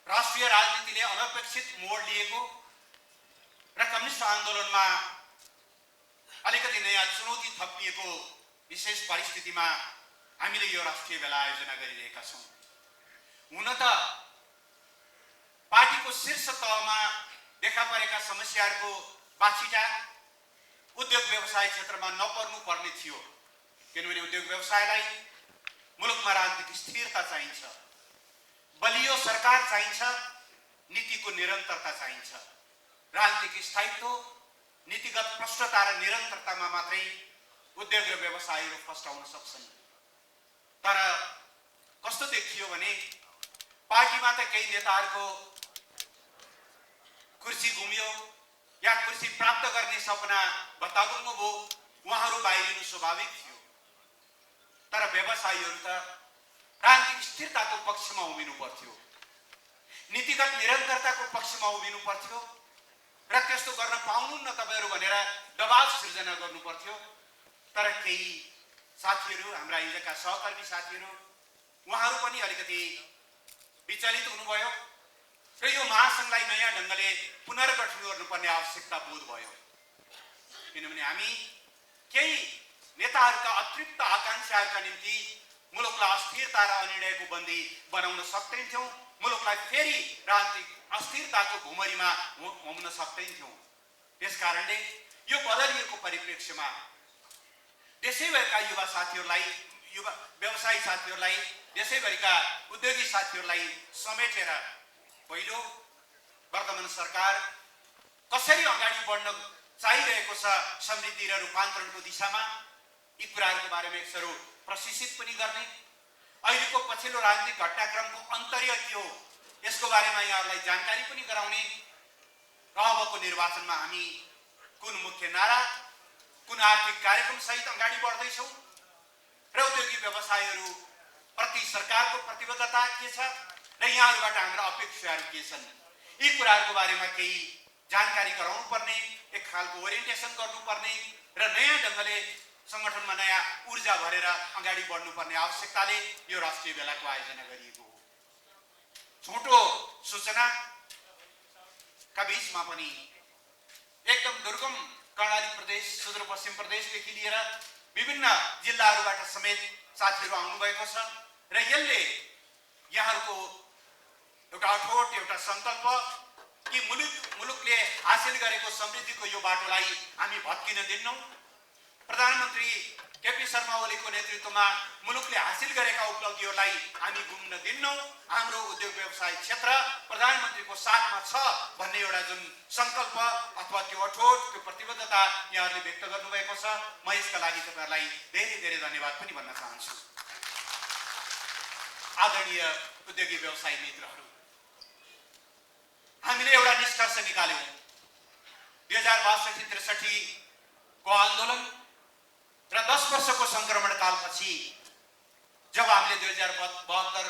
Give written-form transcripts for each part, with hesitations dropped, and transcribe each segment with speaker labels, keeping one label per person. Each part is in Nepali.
Speaker 1: राष्ट्रिय राजनीतिले अनपेक्षित मोड लिएको र कम्युनिस्ट आन्दोलनमा अलिकति नयाँ चुनौती थपिएको विशेष परिस्थितिमा हामीले यो राष्ट्रिय भेला आयोजना गरिरहेका छौं। हुन त पार्टीको शीर्ष तहमा देखा परेका समस्याहरूको बाछिटा उद्योग व्यवसाय क्षेत्रमा नपर्नु पर्ने थियो, किनभने उद्योग व्यवसायलाई मुलुकमा राजनीतिक स्थिरता चाहिन्छ, बलियो सरकार चाहिन्छ, नीतिको निरन्तरता चाहिन्छ। राजनीतिक स्थायित्व, नीतिगत प्रष्टता र निरन्तरतामा मात्रै उद्योग र व्यवसायहरू फस्टाउन सक्छन्। तर कस्तो देखियो भने पार्टीमा त केही नेताहरूको कुर्सी घुम्यो या कुर्सी प्राप्त गर्ने सपना बताउनु भयो, उहाँहरू बाहिरिनु स्वाभाविक थियो। तर व्यवसायीहरू त राजनीतिक स्थिरताको पक्षमा उभिनु पर्थ्यो, नीतिगत निरन्तरताको पक्षमा उभिनु पर्थ्यो र त्यस्तो गर्न पाउनुहुन्न तपाईहरू भनेर दबाव सृजना गर्नु पर्थ्यो। तर केही साथीहरू, हाम्रा हिजोका सहकर्मी साथीहरू, उहाँहरू पनि अलिकति विचलित हुनुभयो र यो महासंघलाई नयाँ ढङ्गले पुनर्गठन गर्नुपर्ने आवश्यकता बोध भयो। किनभने हामी केही नेताहरूका अतृप्त आकांक्षाहरूका निम्ति मुलुकलाई अस्थिरता र अनिर्णयको बन्दी बनाउन सक्दैनथ्यौं, मुलुकलाई फेरि राजनीतिक अस्थिरताको भुमरीमा हुन सक्दैनथ्यौं। त्यसकारणले यो बदलिएको परिप्रेक्ष्यमा देशैभरिका युवा साथीहरूलाई, युवा व्यवसायी साथीहरूलाई, देशैभरिका उद्योगी साथीहरूलाई समेटेर पहिलो वर्तमान सरकार कसरी अगाडि बढ्न चाहिरहेको छ समृद्धि र रूपान्तरणको दिशामा, यी कुराहरूको बारेमा एकसरो प्रशिक्षित पनि गर्ने, अहिलेको पछिल्लो राजनीतिक घटनाक्रमको अन्तर्य के हो यसको बारेमा यहाँहरूलाई जानकारी पनि गराउने र अबको निर्वाचनमा हामी कुन मुख्य नारा, कुन आर्थिक कार्यक्रम सहित अगाडि बढ्दैछौँ र उद्योगी व्यवसायहरू प्रति सरकारको प्रतिबद्धता के छ र यहाँहरूबाट हाम्रा अपेक्षाहरू के छन्, यी कुराहरूको बारेमा केही जानकारी गराउनु पर्ने, एक खालको ओरिएन्टेसन गर्नुपर्ने र नयाँ ढङ्गले संगठनमा नयाँ ऊर्जा भरेर अगाडि बढ्नुपर्ने आवश्यकताले यो राष्ट्रिय भेलाको आयोजना गरिएको हो। छोटो सूचनाका बीचमा पनि एकदम दुर्गम कर्णाली प्रदेश, सुदूरपश्चिम प्रदेशदेखि लिएर विभिन्न जिल्लाहरूबाट समेत साथीहरू आउनुभएको छ र यसले यहाँहरूको एउटा अठोट, एउटा संकल्प कि मुलुकले हासिल गरेको समृद्धिको यो बाटोलाई हामी भत्किन दिन्नौं, प्रधानमन्त्री केपी शर्मा ओलीको नेतृत्वमा मुलुकले हासिल गरेका उपलब्धिहरूलाई हामी गुम्न दिन्नौं, हाम्रो उद्योग व्यवसाय क्षेत्र प्रधानमन्त्रीको साथमा छ भन्ने एउटा जुन संकल्प अथवा त्यो अठोट, त्यो प्रतिबद्धता यहाँहरूले व्यक्त गर्नुभएको छ, म यसका लागि तपाईहरुलाई धेरै धेरै धन्यवाद पनि भन्न चाहन्छु। आदरणीय उद्योगी व्यवसायी मित्रहरू, हामीले एउटा निष्कर्ष निकाल्यौं। 2062-63 को आन्दोलन र 10 वर्षको संक्रमण कालपछि जब हामीले 2072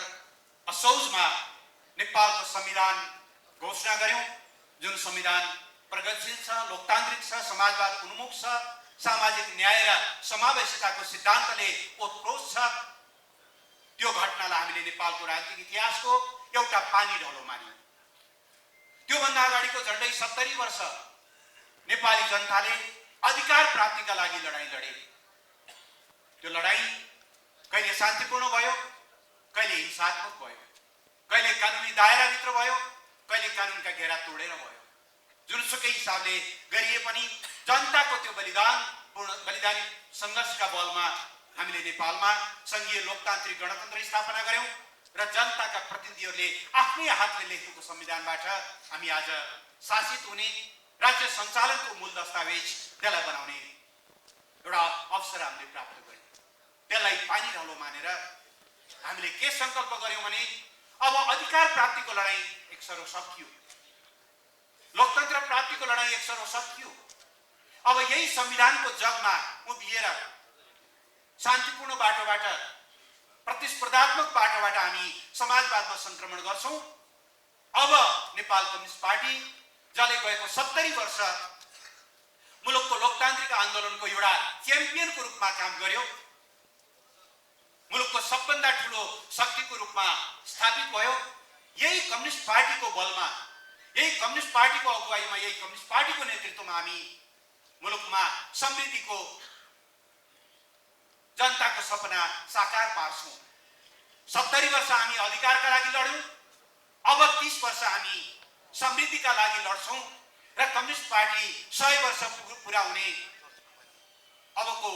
Speaker 1: असोजमा नेपालको संविधान घोषणा गर्यौं, जुन संविधान प्रगतिशील छ, लोकतान्त्रिक छ, समाजवाद उन्मुख छ, सामाजिक न्याय र समावेशिताको सिद्धान्तले ओतप्रोत छ, त्यो घटनालाई हामीले नेपालको राजनीतिक इतिहासको एउटा पानी ढलो मान्यौं। त्यो भन्दा अगाडिको झन्डै 70 वर्ष नेपाली जनताले अधिकार प्राप्तिका लागि लडाईँ लडे। त्यो लडाईँ कहिले शान्तिपूर्ण भयो, कहिले हिंसात्मक भयो, कहिले कानुनी दायराभित्र भयो, कहिले कानुनका घेरा तोडेर भयो। जुनसुकै हिसाबले गरिए पनि जनताको त्यो बलिदानी संघर्षका बलमा हामीले नेपालमा संघीय लोकतान्त्रिक गणतन्त्र स्थापना गर्यौं र जनताका प्रतिनिधिहरूले आफ्नै हातले लेखेको संविधानबाट हामी आज शासित हुने, राज्य सञ्चालनको मूल दस्तावेज त्यसलाई बनाउने एउटा अवसर हामीले प्राप्त गर्यौं। त्यसलाई पानी ढलो मानेर हामीले के संकल्प गर्यौं भने अब अधिकार प्राप्तिको लडाईँ एकसरो सकियो, लोकतन्त्र प्राप्तिको लडाईँ एकसरो सकियो। अब यही संविधानको जगमा उभिएर शान्तिपूर्ण बाटोबाट, प्रतिस्पर्धात्मक बाटोबाट हामी समाजवादमा संक्रमण गर्छौं। अब नेपाल कम्युनिस्ट पार्टी जसले गएको 70 वर्ष मुलुकको लोकतान्त्रिक आन्दोलनको एउटा च्याम्पियनको रूपमा काम गर्यो, मुलुकको सबभन्दा ठूलो शक्तिको रूपमा स्थापित भयो यही कम्युनिस्ट पार्टीको बलमा, यही कम्युनिस्ट पार्टीको अगुवाईमा, यही कम्युनिस्ट पार्टीको नेतृत्वमा हामी मुलुकमा समृद्धिको, जनताको सपना साकार पार्छौँ। 70 वर्ष हामी अधिकारका लागि लड्यौँ, अब 30 वर्ष हामी समृद्धिका लागि लड्छौँ र कम्युनिस्ट पार्टी 100 वर्ष पुरा हुने अबको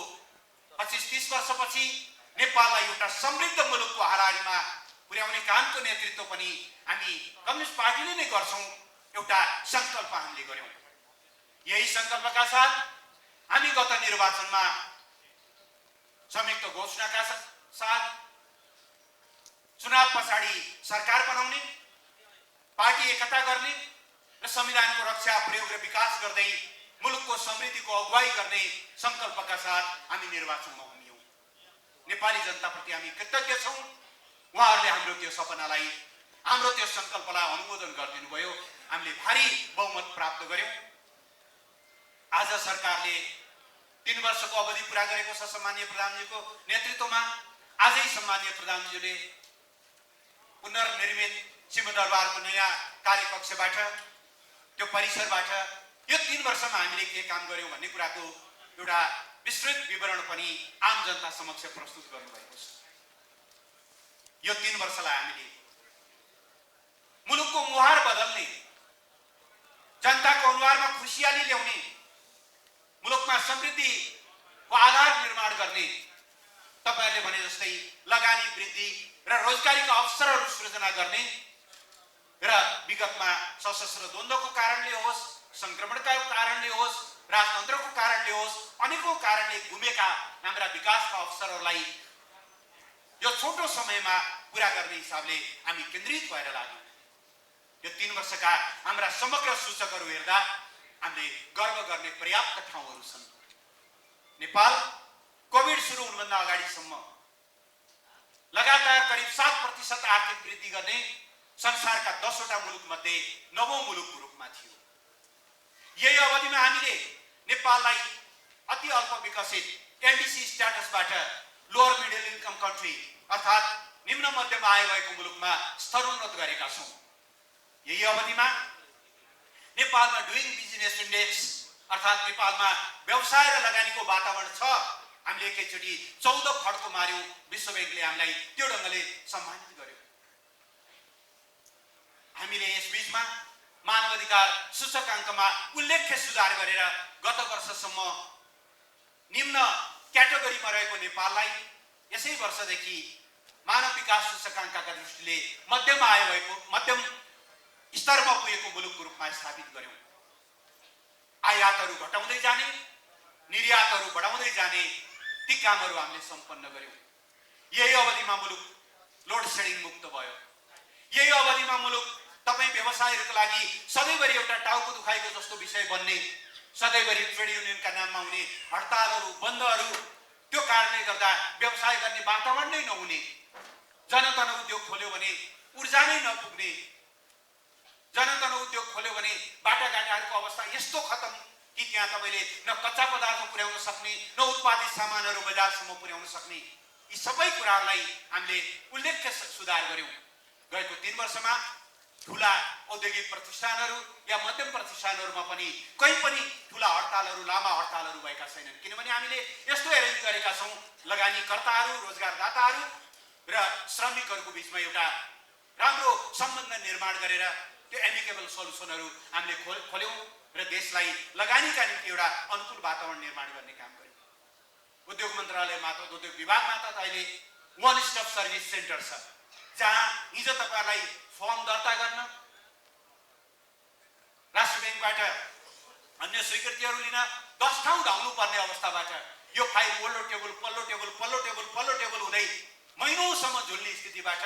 Speaker 1: 25-30 वर्षपछि नेपाललाई एउटा समृद्ध मुलुकको हाराहारीमा पुर्याउने कामको नेतृत्व पनि हामी कम्युनिस्ट पार्टीले नै गर्छौँ। एउटा संकल्प हामीले गर्यौँ। यही संकल्पका साथ हामी गत निर्वाचनमा संयुक्त घोषणाका साथ चुनाव पछाडि सरकार बनाउने, पार्टी एकता गर्ने र संविधानको रक्षा, प्रयोग र विकास गर्दै मुलुकको समृद्धिको अगुवाई गर्ने संकल्पका साथ हामी निर्वाचनमा उभियौँ। नेपाली जनताप्रति हामी कृतज्ञ छौँ। उहाँहरूले हाम्रो त्यो सपनालाई, हाम्रो त्यो संकल्पलाई अनुमोदन गरिदिनु भयो। हामीले भारी बहुमत प्राप्त गर्यौँ। आज सरकारले 3 वर्षको अवधि पूरा गरेको छ सम्माननीय प्रधानमन्त्रीको नेतृत्वमा। आजै सम्माननीय प्रधानमन्त्रीले पुनर्निर्मित सिंहदरबारको नयाँ कार्यकक्षबाट, त्यो परिसरबाट यो 3 वर्षमा हामीले के काम गर्यौँ भन्ने कुराको एउटा विस्तृत विवरण पनि आम जनता समक्ष प्रस्तुत गर्नुभएको छ। यो 3 वर्षलाई हामीले मुलुकको मुहार बदल्ने, जनताको अनुहारमा खुसियाली ल्याउने, मुलुकमा समृद्धिको आधार निर्माण गर्ने, तपाईहरुले भने जस्तै लगानी वृद्धि र रोजगारीका अवसरहरू सृजना गर्ने र विगतमा सशस्त्र द्वन्द्वको कारणले होस्, संक्रमणका कारणले होस्, राजतन्त्रको कारणले होस्, अनेकौं कारणले घुमेका हाम्रा विकासका अवसरहरूलाई यो छोटो समयमा पूरा गर्ने हिसाबले हामी केन्द्रित भएर लाग्यौं। यो 3 वर्षका हाम्रा समग्र सूचकहरू हेर्दा हामीले गर्व गर्ने पर्याप्त ठाउँहरू छन्। नेपाल कोभिड सुरु हुनुभन्दा अगाडिसम्म लगातार करिब 7% आर्थिक वृद्धि गर्ने संसारका 10 वटा मुलुक मध्ये 9औं मुलुकको रूपमा थियो। यही अवधिमा हामीले नेपाललाई अति अल्प विकसित एलडीसी स्ट्याटसबाट लोअर मिडल इन्कम कन्ट्री अर्थात् निम्न मध्यम आय भएको मुलुकमा स्तरोन्नत गरेका छौं। यही अवधिमा नेपालमा डुइङ बिजनेस इन्डेक्स अर्थात् नेपालमा व्यवसाय र लगानीको वातावरण छ, हामीले एकैचोटी 14 फड्को मार्यौं। विश्व बैंकले हामीलाई त्यो ढंगले सम्मानित गर्यो। हामीले यस बीचमा मानव अधिकार सूचकाङ्कमा उल्लेख्य सुधार गरेर गत वर्षसम्म निम्न क्याटेगोरीमा रहेको नेपाललाई यसै वर्षदेखि मानव विकास सूचकाङ्कका दृष्टिले मध्यम आय भएको, मध्यम स्तरमा पुगेको मुलुकको रूपमा स्थापित गर्यौं। आयातहरू घटाउँदै जाने, निर्यातहरू बढाउँदै जाने ती कामहरू हामीले सम्पन्न गर्यौं। यही अवधिमा मुलुक लोड सेडिङ मुक्त भयो। यही अवधिमा मुलुक तपाई व्यवसायहरूको लागि सधैँभरि एउटा टाउको दुखाइको जस्तो विषय बन्ने, सधैँभरि ट्रेड युनियनका नाममा हुने हडतालहरू, बन्दहरू, त्यो कारणले गर्दा व्यवसाय गर्ने वातावरण नै नहुने, जनतन उद्योग खोल्यो भने ऊर्जा नै नपुग्ने, जनतन उद्योग खोल्यो भने बाटाघाटाहरूको अवस्था यस्तो खतम कि त्यहाँ तपाईले न कच्चा पदार्थ पुर्याउन सक्ने, न उत्पादित सामानहरू बजारसम्म पुर्याउन सक्ने, यी सबै कुराहरूलाई हामीले उल्लेख्य सुधार गर्यौं। गएको 3 वर्षमा ठूला औद्योगिक प्रतिष्ठानहरू या मध्यम प्रतिष्ठानहरूमा पनि कहीँ पनि ठूला हडतालहरू, लामा हडतालहरू भएका छैनन्। किनभने हामीले यस्तो एरेन्ज गरेका छौं, लगानीकर्ताहरू, रोजगारदाताहरू र श्रमिकहरूको बीचमा एउटा राम्रो सम्बन्ध निर्माण गरेर त्यो एमिकेबल सल्युसनहरू हामीले खोल्यौं र देशलाई लगानीका निम्ति एउटा अनुकूल वातावरण निर्माण गर्ने काम गर्यौं। उद्योग मन्त्रालयमा त, उद्योग विभागमा त अहिले वन स्टप सर्भिस सेन्टर छ, जहाँ हिजो तपाईहरुलाई फर्म दर्ता गर्न, राष्ट्र बैंकबाट अन्य स्वीकृतिहरू लिन 10 ठाउँ धाउनु पर्ने अवस्थाबाट यो फाइल वल्लो टेबल पल्लो टेबल पल्लो टेबल पल्लो टेबल हुँदै महिनौसम्म झुल्ने स्थितिबाट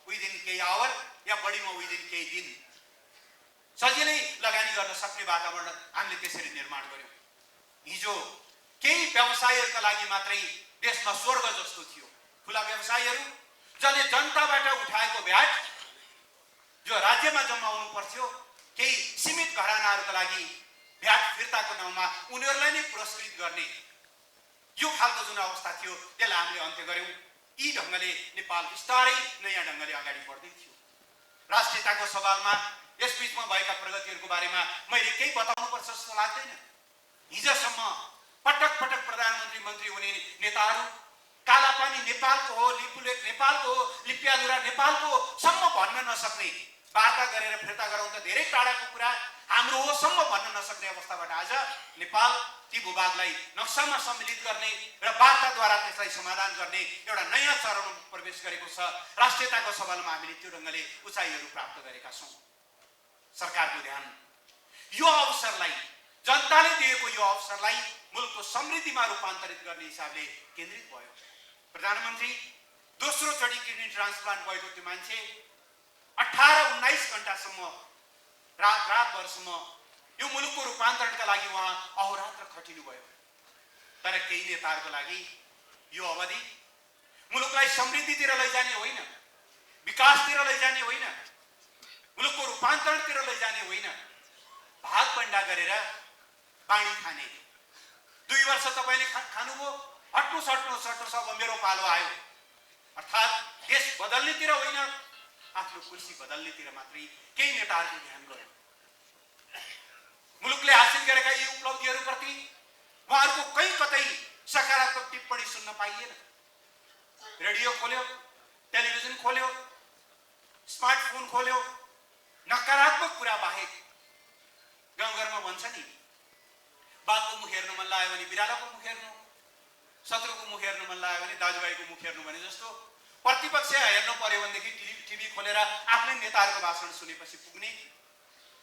Speaker 1: विदिन केही आवर या बढीमा विदिन केही दिन सजिलै लगानी गर्न सक्ने वातावरण हामीले त्यसरी निर्माण गर्यौं। हिजो केही व्यवसायहरूका लागि मात्रै देशमा स्वर्ग जस्तो थियो। ठूला व्यवसायहरू जसले जनताबाट उठाएको भ्याट जो राज्यमा जम्माउनु पर्थ्यो, केही सीमित घरानाहरूका लागि भ्याट फिर्ताको नाममा उनीहरूलाई नै पुरस्कृत गर्ने यो खालको जुन अवस्था थियो त्यसलाई हामीले अन्त्य गर्यौं। यी ढङ्गले नेपाल बिस्तारै नयाँ ढङ्गले अगाडि बढ्दै थियो। राष्ट्रियताको सवालमा यस बीचमा भएका प्रगतिहरूको बारेमा मैले केही बताउनुपर्छ जस्तो लाग्दैन। हिजोसम्म पटक पटक प्रधानमन्त्री मन्त्री हुने नेताहरू कालापानी नेपालको हो, लिपुलेख नेपालको हो, लिप्याधुरा नेपालको हो सम्म भन्न नसक्ने, वार्ता गरेर फिर्ता गराउन त धेरै टाढाको कुरा, हाम्रो हो सम्म भन्न नसक्ने अवस्थाबाट आज नेपाल ती भूभागलाई नक्सामा सम्मिलित गर्ने र वार्ताद्वारा त्यसलाई समाधान गर्ने एउटा नयाँ चरणमा प्रवेश गरेको छ। राष्ट्रियताको सवालमा हामीले त्यो ढङ्गले उचाइहरू प्राप्त गरेका छौँ। सरकारको ध्यान यो अवसरलाई, जनताले दिएको यो अवसरलाई मुलुकको समृद्धिमा रूपान्तरित गर्ने हिसाबले केन्द्रित भयो। प्रधानमन्त्री दोस्रो चोटि किडनी ट्रान्सप्लान्ट भएको त्यो मान्छे 18-19 घण्टासम्म रातभरसम्म यो मुलुकको रूपान्तरणका लागि उहाँ अहोरात्र खटिनु भयो। तर केही नेताहरूको लागि यो अवधि मुलुकलाई समृद्धितिर लैजाने होइन, विकासतिर लैजाने होइन, मुलुकको रूपान्तरणतिर लैजाने होइन, भागभण्डा गरेर बाणी खाने। 2 वर्ष तपाईँले खानुभयो, हट्नुहोस् अब मेरो पालो आयो, अर्थात् देश बदल्नेतिर होइन, आफ्नो कुर्सी बदल्नेतिर मात्रै केही नेताहरूले ध्यान गर्यो। मुलुकले हासिल गरेका यी उपलब्धिहरूप्रति उहाँहरूको कहीँ कतै सकारात्मक टिप्पणी सुन्न पाइएन। रेडियो खोल्यो, टेलिभिजन खोल्यो, स्मार्टफोन खोल्यो, नकारात्मक कुरा बाहेक गाउँघरमा भन्छ नि, बाघको मुख हेर्नु मन लाग्यो भने बिरालोको मुख हेर्नु, शत्रुको मुख हेर्नु मन लाग्यो भने दाजुभाइको मुख हेर्नु भने जस्तो प्रतिपक्ष हेर्नु पर्यो भनेदेखि टिभी खोलेर आफ्नै नेताहरूको भाषण सुनेपछि पुग्ने,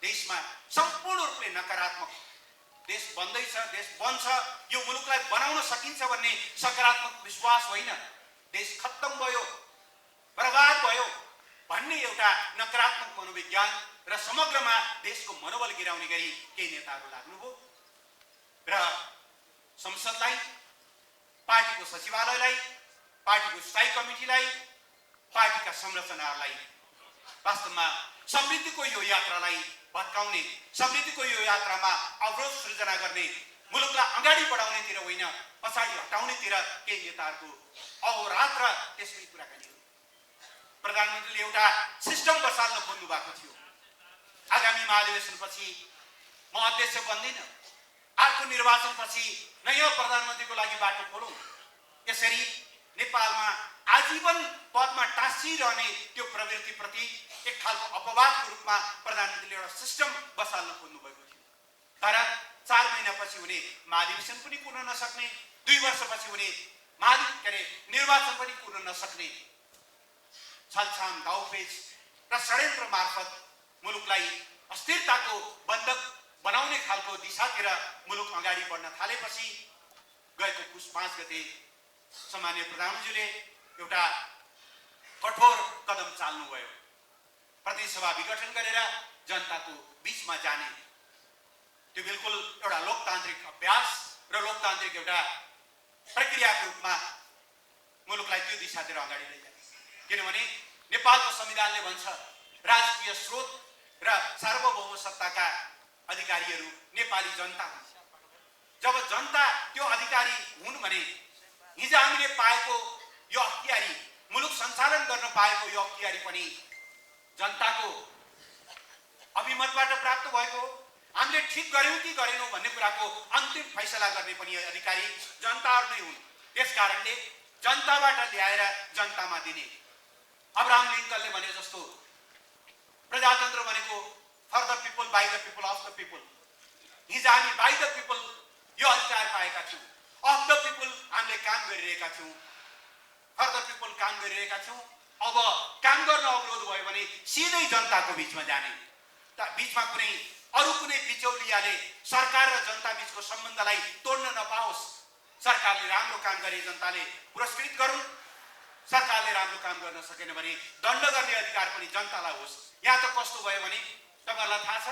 Speaker 1: देशमा सम्पूर्ण रूपले नकारात्मक, देश बन्दैछ, देश बन्छ, यो मुलुकलाई बनाउन सकिन्छ भन्ने सकारात्मक विश्वास होइन, देश खत्तम भयो, बर्बाद भयो भन्ने एउटा नकारात्मक मनोविज्ञान र समग्रमा देशको मनोबल गिराउने गरी केही नेताहरू लाग्नुभयो र संसदलाई, पार्टीको सचिवालयलाई, पार्टीको स्थायी कमिटीलाई, पार्टीका संरचनाहरूलाई वास्तवमा समृद्धिको यो यात्रालाई भत्काउने, समृद्धिको यो यात्रामा अवरोध सृजना गर्ने, मुलुकलाई अगाडि बढाउनेतिर होइन पछाडि हटाउनेतिर केही नेताहरूको अहोरात्र त्यसमै कुराकानी हो। प्रधानमन्त्रीले एउटा सिस्टम बसाल्न खोज्नु भएको थियो। आगामी महाधिवेशनपछि म अध्यक्ष बन्दिनँ, अर्को निर्वाचनपछि नयाँ प्रधानमन्त्रीको लागि बाटो खोलौँ, यसरी नेपालमा आजीवन पदमा टाँसिरहने त्यो प्रवृत्तिप्रति एक खालको अपवादको रूपमा प्रधानमन्त्रीले एउटा सिस्टम बसाल्न खोज्नु भएको थियो। तर 4 महिनापछि हुने महाधिवेशन पनि पुर्न नसक्ने, 2 वर्षपछि हुने निर्वाचन पनि पुर्न नसक्ने छलछाम, दाउपेच र षड्यन्त्र मार्फत मुलुकलाई अस्थिरताको बन्धक बनाउने खालको दिशातिर मुलुक अगाडि बढ्न थालेपछि गएको पुस 5 गते सम्माननीय प्रधानमन्त्रीले एउटा कठोर कदम चाल्नुभयो। प्रतिनिधिसभा विघटन गरेर जनताको बीचमा जाने, त्यो बिल्कुल एउटा लोकतान्त्रिक अभ्यास र लोकतान्त्रिक एउटा प्रक्रियाको रूपमा मुलुकलाई त्यो दिशातिर अगाडि लैजाने। किनभने नेपालको संविधानले भन्छ राजकीय स्रोत र सार्वभौम सत्ताका अधिकारीहरू नेपाली जनता हुन्। जब जनता त्यो अधिकारी हुन् भने हिजो हामीले पाएको यो अख्तियारी, मुलुक सञ्चालन गर्न पाएको यो अख्तियारी पनि जनताको अभिमतबाट प्राप्त भएको हो। हामीले ठिक गर्यौँ कि गरेनौँ भन्ने कुराको अन्तिम फैसला गर्ने पनि अधिकारी जनताहरू नै हुन्। त्यसकारणले जनताबाट ल्याएर जनतामा दिने, अब्राहम लिङ्कनले भने जस्तो प्रजातन्त्र भनेको for the people, by the people, of the people. हिजो हामी बाई द पिपल यो अधिकार पाएका छौँ, अफ द पिपल हामीले काम गरिरहेका छौँ, फर द पिपल काम गरिरहेका छौँ। अब काम गर्न अवरोध भयो भने सिधै जनताको बीचमा जाने, बीचमा कुनै अरू कुनै बिचौलियाले सरकार र जनता बीचको सम्बन्धलाई तोड्न नपाओस्। सरकारले राम्रो काम गरे जनताले पुरस्कृत गरून्, सरकारले राम्रो काम गर्न सकेन भने दण्ड गर्ने अधिकार पनि जनतालाई होस्। यहाँ त कस्तो भयो भने तपाईँहरूलाई थाहा छ,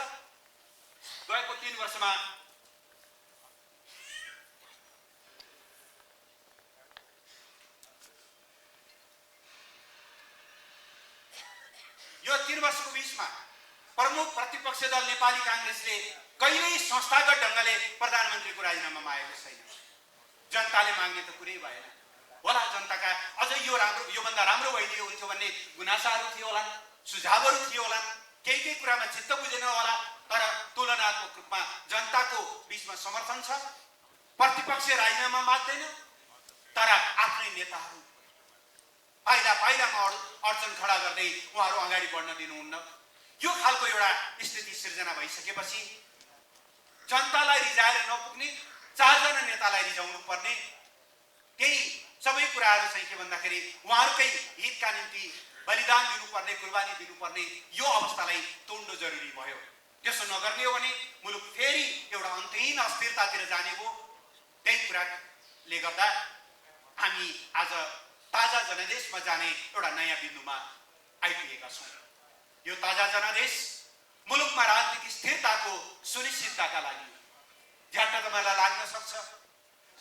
Speaker 1: गएको 3 वर्षमा यो 3 वर्षको बीचमा प्रमुख प्रतिपक्ष दल नेपाली कांग्रेसले कहिल्यै संस्थागत ढङ्गले प्रधानमन्त्रीको राजीनामा मागेको छैन। जनताले माग्ने त कुरै भएन। होला जनताका अझै योभन्दा राम्रो भइदियो हुन्थ्यो भन्ने गुनासाहरू थियो होला, सुझावहरू थियो होला, केही कुरामा चित्त बुझेन होला। तर तुलनात्मक रूपमा जनताको बीचमा समर्थन छ। प्रतिपक्ष राजीनामा माग्दैन, तर आफ्नै नेताहरू पाइलामा अडचन खडा गर्दै उहाँहरू अगाडि बढ्न दिनुहुन्न। यो खालको एउटा स्थिति सिर्जना भइसकेपछि जनतालाई रिझाएर नपुग्ने, 4 जना नेतालाई रिझाउनु पर्ने, केही सबै कुराहरू चाहिँ के भन्दाखेरि उहाँहरूकै हितका निम्ति बलिदान दिनुपर्ने, कुर्बानी दिनुपर्ने यो अवस्थालाई तोड्नु जरुरी भयो। त्यसो नगर्ने हो भने मुलुक फेरि एउटा अन्तहीन अस्थिरतातिर जाने हो। त्यही कुराले गर्दा हामी आज ताजा जनादेशमा जाने एउटा नयाँ बिन्दुमा आइपुगेका छौँ। यो ताजा जनादेश मुलुकमा राजनीतिक स्थिरताको सुनिश्चितताका लागि झ्याट्ट तपाईँलाई लाग्न सक्छ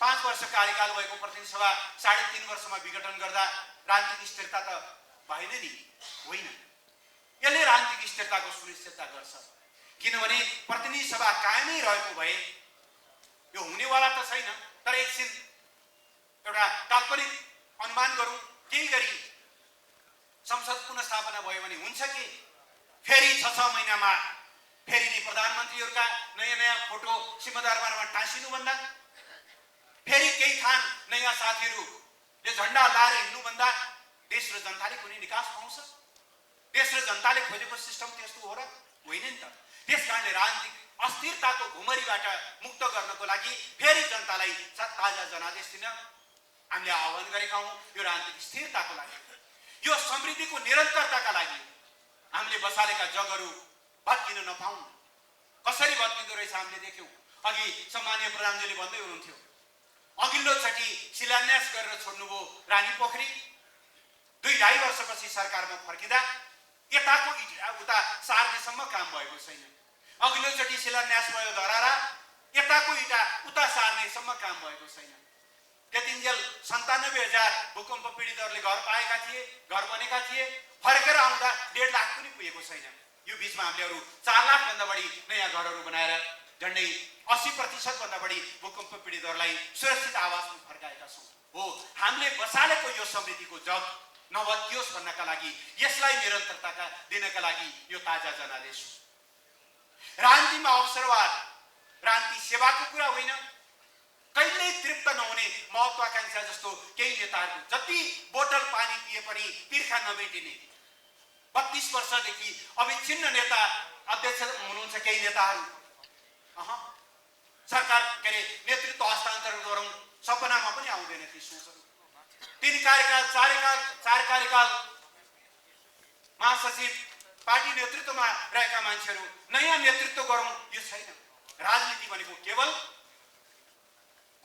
Speaker 1: 5 वर्ष कार्यकाल भएको प्रतिनिधि सभा 3.5 वर्षमा विघटन गर्दा राजनीतिक स्थिरता त भएन नि, होइन। यसले राजनीतिक स्थिरताको सुनिश्चितता गर्छ, किनभने प्रतिनिधि सभा कायमै रहेको भए यो हुनेवाला त छैन। तर एकछिन एउटा काल्पनिक अनुमान गरौँ, केही गरी संसद पुनर्स्थापना भयो भने हुन्छ कि फेरि 6 महिनामा फेरि नै प्रधानमन्त्रीहरूका नयाँ फोटो सिंहदरबारमा टाँसिनुभन्दा, फेरि केही थान नयाँ साथीहरूले झन्डा लाएर हिँड्नुभन्दा देश र जनताले कुनै निकास पाउँछ? देश र जनताले खोजेको सिस्टम त्यस्तो हो र होइन नि त। त्यसकारणले राजनीतिक अस्थिरताको घुमरीबाट मुक्त गर्नको लागि फेरि जनतालाई ताजा जनादेश दिन हामीले आह्वान गरेका हौँ। यो राजनीतिक स्थिरताको लागि, यो समृद्धिको निरन्तरताका लागि हामीले बसालेका जगहरू भत्किन नपाउँ। कसरी भत्किँदो रहेछ हामीले देख्यौँ। अघि सम्माननीय प्रधानजीले भन्दै हुनुहुन्थ्यो, अघिल्लोचोटि शिलान्यास गरेर छोड्नुभयो रानी पोखरी। 2-2.5 वर्षपछि सरकारमा फर्किँदा यताको उता सार्नेसम्म काम भएको छैन। अघिल्लोचोटि शिलान्यास भयो धरारा, यताको इटा उता सार्नेसम्म काम भएको छैन। त्यतिन्जेल 97,000 भूकम्प पीडितहरूले घर पाएका थिए, घर बनेका थिए। फर्केर आउँदा 1.5 लाख पनि पुगेको छैन। यो बीचमा हामीले अरू 4 लाखभन्दा बढी नयाँ घरहरू बनाएर झन्डै 80% भन्दा बढी भूकम्प पीडितहरूलाई सुरक्षित आवासमा फर्काएका छौँ। हो, हामीले बसालेको यो समृद्धिको जग नभत्कियोस् भन्नका लागि, यसलाई निरन्तरता दिनका लागि यो ताजा जनादेश हो। राजनीतिमा अवसरवाद राजनीति सेवाको कुरा होइन। कहिल्यै तृप्त नहुने महत्वाकांक्षा जस्तो केही नेताहरू जति बोतल पानी पिए पनि तिर्खा नमेटिने 32 वर्षदेखि अविच्छिन्न नेता अध्यक्ष हुनुहुन्छ केही नेताहरू। सरकार के अरे नेतृत्व हस्तान्तरण गरौँ सपनामा पनि आउँदैन ती सोचहरू। 3 कार्यकाल 4 कार्यकाल महासचिव पार्टी नेतृत्वमा रहेका मान्छेहरू नयाँ नेतृत्व गरौँ, यो छैन। राजनीति भनेको केवल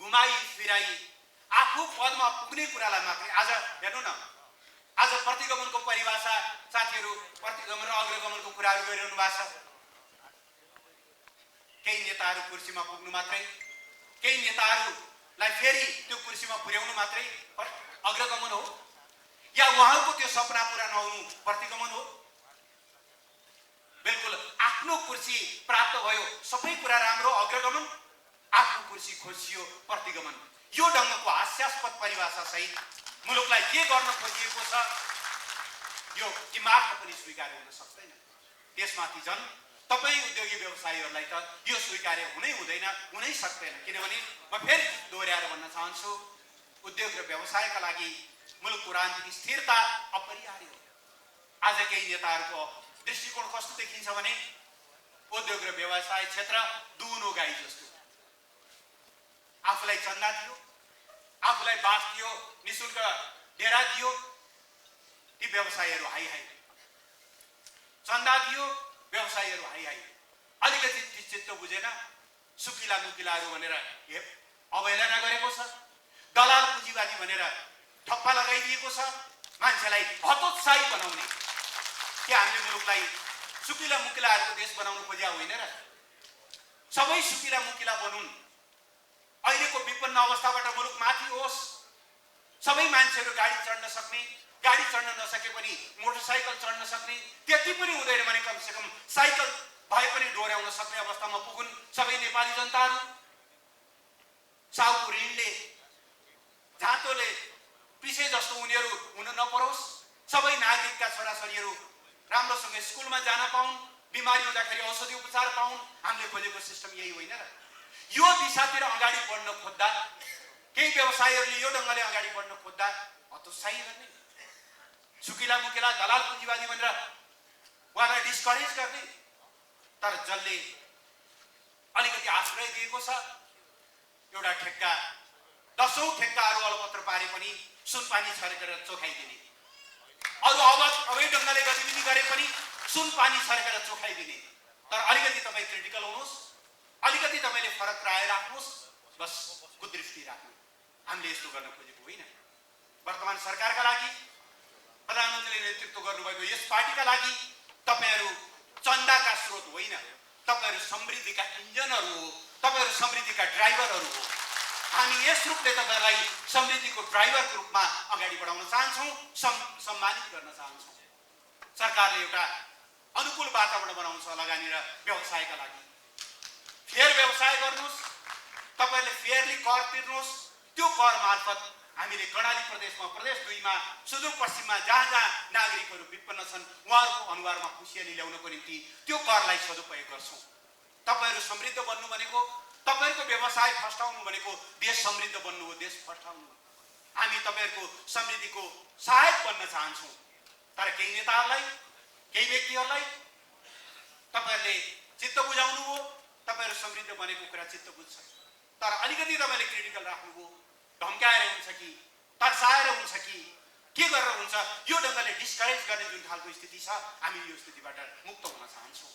Speaker 1: घुमाई फिराई आफू पदमा पुग्ने कुरालाई मात्रै। आज हेर्नु न, आज प्रतिगमनको परिभाषा साथीहरू प्रतिगमन र अग्रगमनको कुराहरू गरिरहनु भएको छ। केही नेताहरू कुर्सीमा पुग्नु मात्रै, केही नेताहरूलाई फेरि त्यो कुर्सीमा पुर्याउनु मात्रै अग्रगमन हो, या उहाँको त्यो सपना पुरा नहुनु प्रतिगमन हो? बिल्कुल आफ्नो कुर्सी प्राप्त भयो, सबै कुरा राम्रो अग्रगमन, आफ्नो कुर्सी खोजियो प्रतिगमन। यो ढङ्गको हास्यास्पद परिभाषा सहित मुलुकलाई के गर्न खोजिएको छ यो दिमागमा पनि स्वीकार हुन सक्दैन। त्यसमाथि झन् तपाईँ उद्योगी व्यवसायीहरूलाई त यो स्वीकार्य हुँदैन, हुनै सक्दैन। किनभने म फेरि दोहोऱ्याएर भन्न चाहन्छु, उद्योग र व्यवसायका लागि मुलुकको राजनीतिक स्थिरता अपरिहार्य हो। आज केही नेताहरूको दृष्टिकोण कस्तो देखिन्छ भने उद्योग र व्यवसाय क्षेत्र दुनो गाई जस्तो। आफूलाई चन्दा दियो, आफूलाई बास दियो, निशुल्क डेरा दियो, ती व्यवसायीहरू हाई चन्दा दियो, व्यवसायीहरू हाई अलिकति चित्त बुझेन, सुकिला मुकिलाहरू भनेर अवहेलना गरेको छ, दलाल पुँजीवादी भनेर ठप्पा लगाइदिएको छ, मान्छेलाई हतोत्साही बनाउने। के हामीले मुलुकलाई सुकिला मुकिलाहरूको देश बनाउनु खोजिया होइन र? सबै सुकिला मुकिला बनुन्, अहिलेको विपन्न अवस्थाबाट मुलुक माथि होस्, सबै मान्छेहरू गाडी चढ्न सक्ने, गाडी चढ्न नसके पनि मोटरसाइकल चढ्न सक्ने, त्यति पनि हुँदैन भने कमसेकम साइकल भए पनि डोर्याउन सक्ने अवस्थामा पुगुन् सबै नेपाली जनताहरू। साउको ऋणले, झाँतोले पिसे जस्तो उनीहरू हुन नपरोस्, सबै नागरिकका छोराछोरीहरू राम्रोसँग स्कुलमा जान पाउन्, बिमारी हुँदाखेरि औषधि उपचार पाउन्। हामीले खोजेको सिस्टम यही होइन र? यो दिशातिर अगाडि बढ्न खोज्दा केही व्यवसायीहरूले यो ढङ्गले अगाडि बढ्न खोज्दा हतोत्साही गर्ने, सुकिला मुकिला दलाल पुँजीवादी भनेर उहाँलाई डिस्करेज गर्ने। तर जसले अलिकति आश्रय दिएको छ, एउटा ठेक्का, 10औं ठेक्काहरू अलपत्र पारे पनि सुनपानी छर्केर चोखाइदिने, अरू अवैध ढङ्गले गतिविधि गरे पनि सुनपानी छर्केर चोखाइदिने। तर अलिकति तपाईँ क्रिटिकल हुनुहोस्, अलिकति तपाईँले फरक राय राख्नुहोस्, बस कुदृष्टि राख्नु। हामीले यस्तो गर्न खोजेको होइन। वर्तमान सरकारका लागि, प्रधानमन्त्रीले नेतृत्व गर्नुभएको यस पार्टीका लागि तपाईँहरू चन्दाका स्रोत होइन, तपाईँहरू समृद्धिका इन्जनहरू हो, तपाईँहरू समृद्धिका ड्राइभरहरू हो। हामी यस रूपले तपाईँलाई समृद्धिको ड्राइभरको रूपमा अगाडि बढाउन चाहन्छौँ, सम्मानित गर्न चाहन्छौँ। सरकारले एउटा अनुकूल वातावरण बनाउँछ लगानी र व्यवसायका लागि। फेयर व्यवसाय गर्नुहोस्, तपाईँहरूले फेयरली कर तिर्नुहोस्। त्यो कर मार्फत हामीले कर्णाली प्रदेशमा, प्रदेश 2 मा, सुदूरपश्चिममा जहाँ जहाँ नागरिकहरू विपन्न छन् उहाँहरूको अनुहारमा खुसियाली ल्याउनको निम्ति त्यो करलाई सदुपयोग गर्छौँ। तपाईँहरू समृद्ध बन्नु भनेको, तपाईँहरूको व्यवसाय फस्टाउनु भनेको देश समृद्ध बन्नु हो, देश फस्टाउनु हो। हामी तपाईँहरूको समृद्धिको सहायक बन्न चाहन्छौँ। तर केही नेताहरूलाई, केही व्यक्तिहरूलाई तपाईँहरूले चित्त बुझाउनु हो, तपाईँहरू समृद्ध बनेको कुरा चित्त बुझ्छ। तर अलिकति तपाईँले क्रिटिकल राख्नुभयो, धम्काएर हुन्छ कि तर्साएर हुन्छ कि के गरेर हुन्छ, यो ढङ्गले डिस्करेज गर्ने जुन खालको स्थिति छ, हामी यो स्थितिबाट मुक्त हुन चाहन्छौँ।